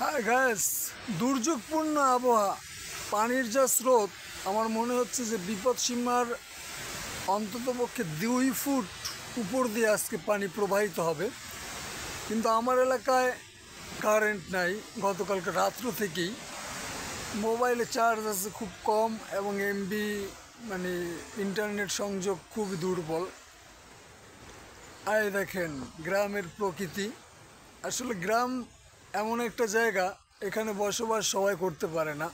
হ্যাঁ গ্যাস, দুর্যোগপূর্ণ আবহাওয়া, পানির যা স্রোত, আমার মনে হচ্ছে যে বিপদসীমার অন্ততপক্ষে 2 ফুট উপর দিয়ে আজকে পানি প্রবাহিত হবে। কিন্তু আমার এলাকায় কারেন্ট নাই গতকালকে রাত্র থেকেই। মোবাইলে চার্জ আছে খুব কম এবং এমবি মানে ইন্টারনেট সংযোগ খুব দুর্বল। দেখেন গ্রামের প্রকৃতি। আসলে গ্রাম এমন একটা জায়গা, এখানে বসবাস সবাই করতে পারে না।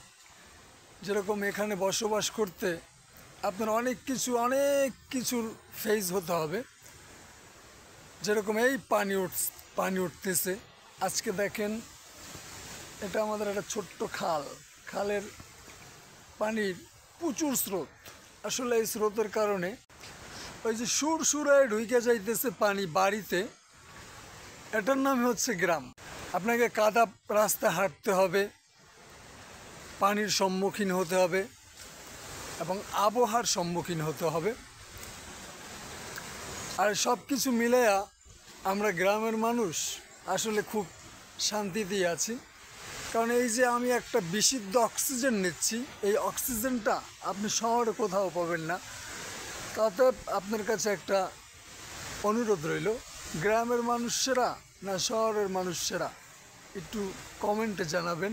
যেরকম এখানে বসবাস করতে আপনার অনেক কিছুর ফেস হতে হবে। যেরকম এই পানি উঠতেছে আজকে দেখেন, এটা আমাদের একটা ছোট্ট খালের পানির প্রচুর স্রোত। আসলে এই স্রোতের কারণে ওই যে সুরায় ঢুকে যাইতেছে পানি বাড়িতে, এটার নাম হচ্ছে গ্রাম। আপনাকে কাদা রাস্তা হাঁটতে হবে, পানির সম্মুখীন হতে হবে এবং আবহাওয়ার সম্মুখীন হতে হবে। আর সব কিছু মিলেয়া আমরা গ্রামের মানুষ আসলে খুব শান্তিতেই আছি। কারণ এই যে আমি একটা বিশুদ্ধ অক্সিজেন নিচ্ছি, এই অক্সিজেনটা আপনি শহরে কোথাও পাবেন না। তাতে আপনার কাছে একটা অনুরোধ রইল, গ্রামের মানুষেরা না শহরের মানুষেরা, একটু কমেন্টে জানাবেন।